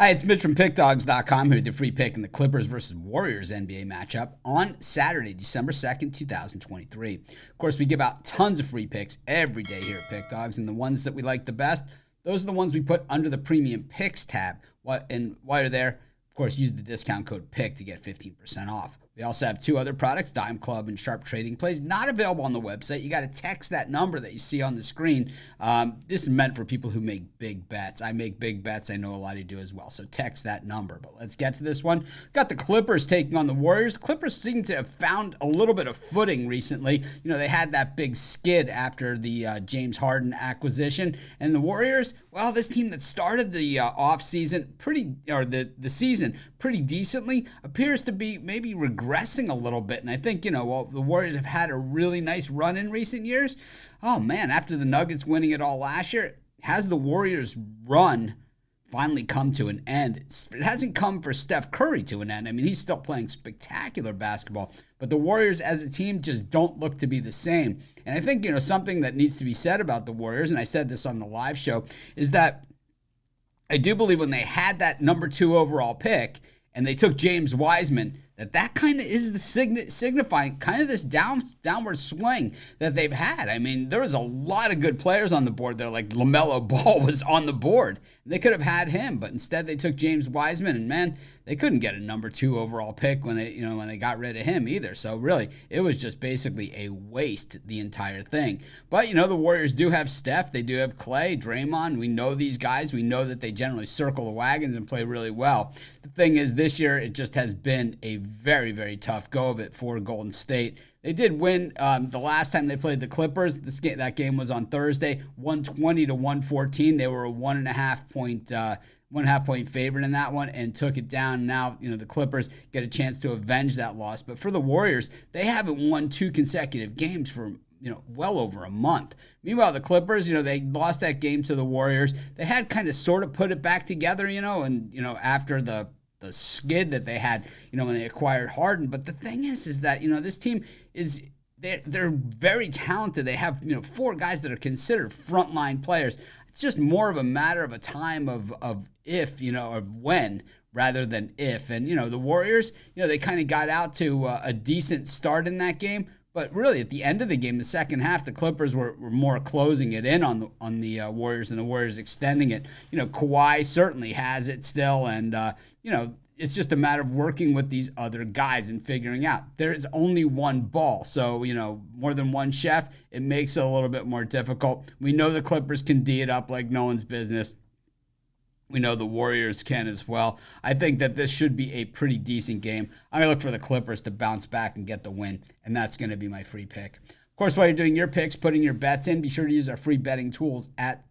Hi, it's Mitch from Pickdawgz.com here with your free pick in the Clippers versus Warriors NBA matchup on Saturday, December 2nd, 2023. Of course, we give out tons of free picks every day here at Pickdawgz, and the ones that we like the best, those are the ones we put under the Premium Picks tab. And while you're there, of course, use the discount code PICK to get 15% off. We also have two other products, Dime Club and Sharp Trading Plays, not available on the website. You got to text that number that you see on the screen. This is meant for people who make big bets. I make big bets. I know a lot of you do as well. So text that number. But let's get to this one. Got the Clippers taking on the Warriors. Clippers seem to have found a little bit of footing recently. You know, they had that big skid after the James Harden acquisition. And the Warriors, well, this team that started the offseason the season pretty decently appears to be maybe regressing a little bit. And I think, while the Warriors have had a really nice run in recent years, oh man, after the Nuggets winning it all last year, has the Warriors run finally come to an end? It hasn't come for Steph Curry to an end. I mean, he's still playing spectacular basketball, but the Warriors as a team just don't look to be the same. And I think, something that needs to be said about the Warriors, and I said this on the live show, is that I do believe when they had that number 2 overall pick and they took James Wiseman, that kind of is the signifying kind of this downward swing that they've had. I mean, there was a lot of good players on the board there, like LaMelo Ball was on the board. They could have had him, but instead they took James Wiseman, and man, they couldn't get a number 2 overall pick when they got rid of him either. So really, it was just basically a waste, the entire thing. But the Warriors do have Steph, they do have Clay, Draymond. We know these guys. We know that they generally circle the wagons and play really well. The thing is, this year it just has been a very, very tough go of it for Golden State. They did win the last time they played the Clippers. That game was on Thursday, 120-114. They were a 1.5 point favorite in that one and took it down. Now, the Clippers get a chance to avenge that loss. But for the Warriors, they haven't won 2 consecutive games for well over a month. Meanwhile, the Clippers, they lost that game to the Warriors. They had kind of sort of put it back together, after the skid that they had, when they acquired Harden. But the thing is that, this team they're very talented. They have, 4 guys that are considered frontline players. It's just more of a matter of a time of if, of when rather than if. And, the Warriors, they kind of got out to a decent start in that game. But really, at the end of the game, the second half, the Clippers were more closing it in on the Warriors, and the Warriors extending it. Kawhi certainly has it still, and it's just a matter of working with these other guys and figuring out there is only one ball. So more than one chef, it makes it a little bit more difficult. We know the Clippers can D it up like no one's business. We know the Warriors can as well. I think that this should be a pretty decent game. I'm going to look for the Clippers to bounce back and get the win, and that's going to be my free pick. Of course, while you're doing your picks, putting your bets in, be sure to use our free betting tools at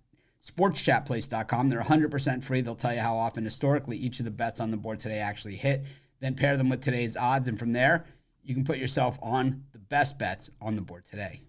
sportschatplace.com. They're 100% free. They'll tell you how often historically each of the bets on the board today actually hit. Then pair them with today's odds, and from there, you can put yourself on the best bets on the board today.